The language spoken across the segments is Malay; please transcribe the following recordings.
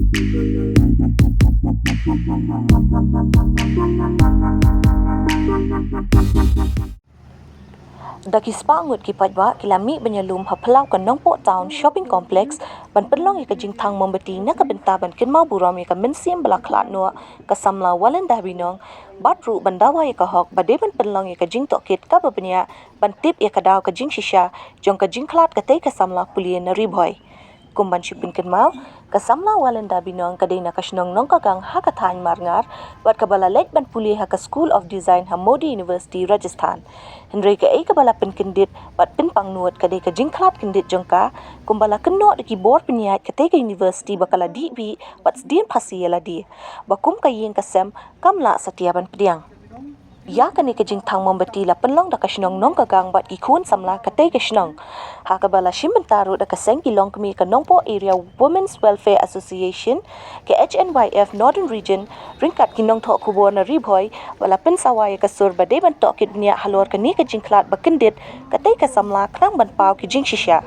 Daki spangut ki pajwa kilami benyalum hapelau ke Nongpok Town Shopping Complex ban penlong ika jingtang membeti na ke bentaban kin mau buram ika mensiam belaklat no ke samla walen dah binong batru bandawa ika hok bade ban penlong ika jing tokit ka babenya ban tip ika daw ke jing shisha jong ke jingklat ke te ke samla pulien na riboy kumban shipin kin mau ke samla walen dah binong ke dina kashnong nong kagang hakathan marngar bat ke bala lek ban puli ha ke School of Design ha Modi University Rajasthan Henry ke ai ke bala pen kendit bat pen pangnuat ke de ke jingklat kendit jongka kumbala keno de ki bor peniat ke te ke university bakala di bi bat sdin phasi yala di bakum ka yin kasem kamla satiaban pediang ya kani ke jingtang membeti la penlong da kashnong nong kagang bat ikun samla ke te kashnong ha ke bala shim bentaru da kaseng kilong kemi ke Nongpo Area Women's Welfare Association ke HNYF Northern Region ringkat kinong thok kubor na riboy bala pen sawai ke sur bade ban tok kit nia halor ke ni ke jingklat bakendit ke te ke samla krang ban pau ke jing shisha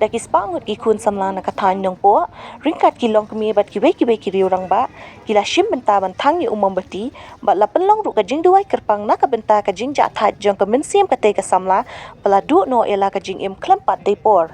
da ki spangut ki kun samla na kathan Nongpo ringkat kilong kemi bat ki ki riurang ba kila shim bentaban thangi umam beti bat la penlong ru ke jing duai kerpang na ka benta ka jing ja that jong ka mensiam ka te ka samla pala du no ela ka jing im klempat de por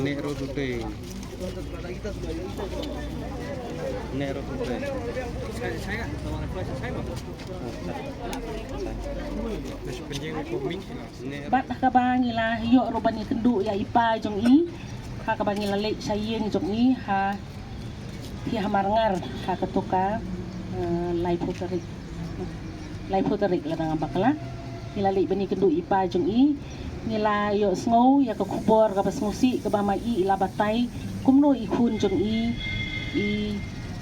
Nero today. Nero today. Bat kabang ila yo robani kendu ya ipa jong i ha kabang ila lek sayeng jong i ha hi hamarngar ha ketuka lai puterik la dang bakala ila lek bani kendu ipa jong i nila yo sngow ya ke kubor ka pasmusi ke bama i ila batai kumno ikun jong i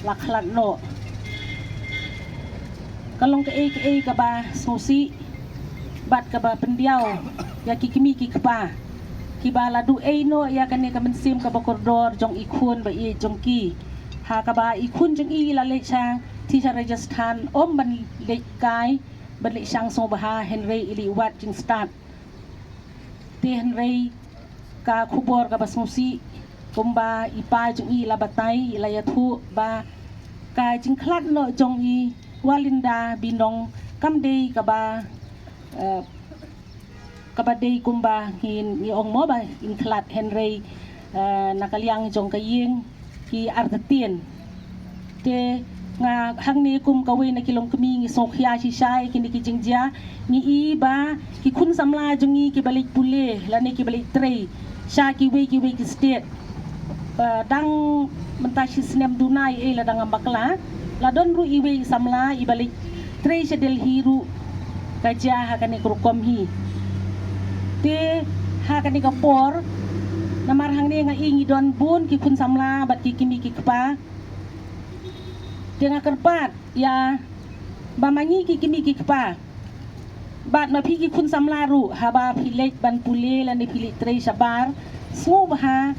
laklat no kalong ke ka ba smusi bat ka ba pendiaw ya kikimi kikpa kiba ladu no ya kan ka mensim ka ba koridor jong ikun ba i jong ki ha ka ba ikun jong i la le cha ti cha Rajasthan om ban le kai ban le sang so ba ha Henry ili wat jing start ti Henry ka kubor ka basmusi kumba ipa jong i labatai ila yathu ba ka jing klat no jong i walinda binong kamdei ka ba kabadei kumba hin ni ong mo ba in klat Henry nakaliang jong kayeng ki artatien te nga hang ni kum kawe na kilong kami ngi sokhya si sai kini ki jingja ni iba ki kun samla jungi ki balik pule la ni ki balik tre sha ki we ki state dang mentashi snem dunai la dang ambakla la don ru iwe samla i balik tre sedel hiru kaja hakani krukom hi te hakani kapor namar hang ni nga ingi don bun ki kun samla bat ki kimi ki kpa tengah kerpat ya bamangi ki kimi ki kpa bat ma pi ki kun samlaru haba pilek ban pule la ni pilik tre sabar smu bah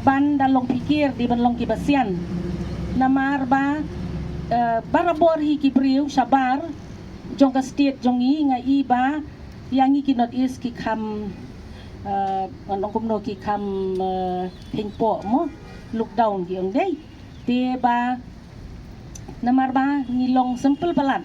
ban dalong pikir di ban long ki basian namar ba barabor hi ki priu sabar jong ka state jong i nga iba yang i ki not is ki kam on kumno ki kam hingpo mo look down ki ong dei te ba namar ba ngilong simple balat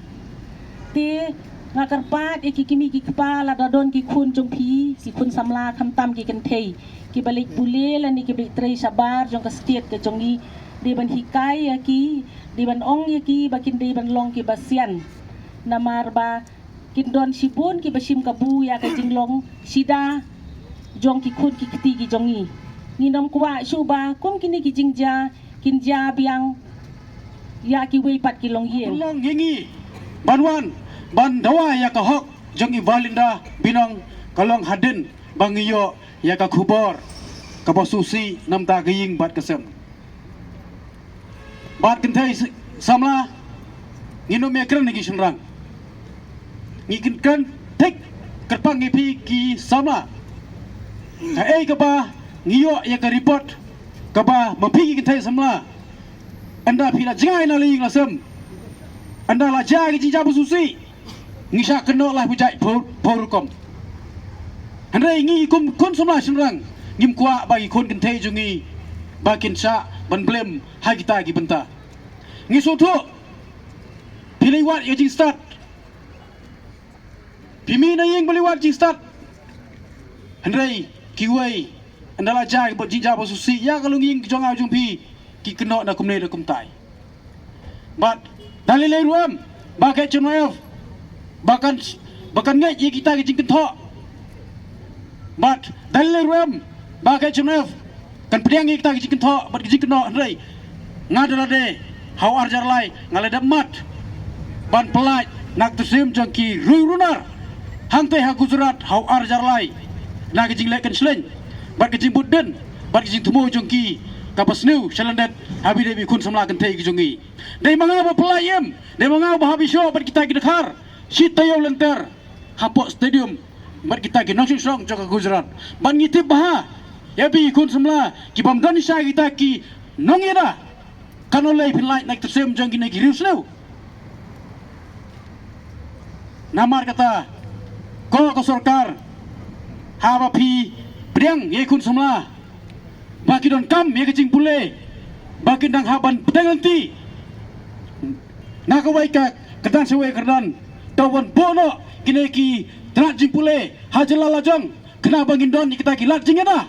te nga karpat ki kimi ki kepala dadon ki kun jong pi si kun samla kham tam ki kan thei ki balik bule la ni ki balik tre sabar jong ka state ke jong ni di ban hikai ya ki di ban ong ya ki bakin di ban long ki basian namar ba kin don sipun ki basim kabu ya ka jinglong sida jong ki kun ki kiti ki jong ni nginom kwa shuba kum kini ki jingja kinja biang ya ki wei pat ki long yen long yengi banwan ban dawa ya ka hok jong ivalinda binong kalong hadin bangiyo ya ka khubor ka bosusi namta giying bat kasem bat kentai samla ngino mekran ni kisnrang ngikin kan tek kerpang ngipi ki samla ka ka ba ngiyo ya ka report ka ba mapi kentai samla anda pila jangai na ling lasem anda la jagi jinja bususi ngisha keno lah bujai porukom anda ingi kum kon somla shinrang ngim kwa bagi kon kentei jungi bakin sha ban blem ha kita gi benta ngiso tho piliwat ye jing start pimi na yeng baliwat jing start andai kiwei anda la jagi bot jinja bususi ya kalunging jong jung pi ki kena na kumne na kumtai but dalilai ruam bagai chunayaf bahkan ngai ye kita ki jingken tho but dalilai ruam bagai chunayaf kan priang ye kita ki jingken tho but jingken no rei ngadala de hau arjar lai ngale damat ban pelaj nak tersim jangki runar hantai ha gujarat hau arjar lai na ki jinglek kan sleng but ki jingbut den but ki jing tumo jangki kapas new shalandat habi debi kun samla kan tei kijungi dei manga ba pelayem dei manga ba habi show bat kita ki dekhar sitayo lenter hapok stadium bat kita ki nongsing song joka gujarat ban ngitip bah ya bi kun samla ki bam don sha kita ki nongida kanolai pinlai nak tersem jong ki rius new namar kata ko sarkar haba pi priang ye kun samla baki don kam ye kecing pule baki dang haban pedanganti nakawai ka kedan sewe kerdan tawan bono kineki trak jing pule hajalala jong kena bangin don kita ki lat jing ada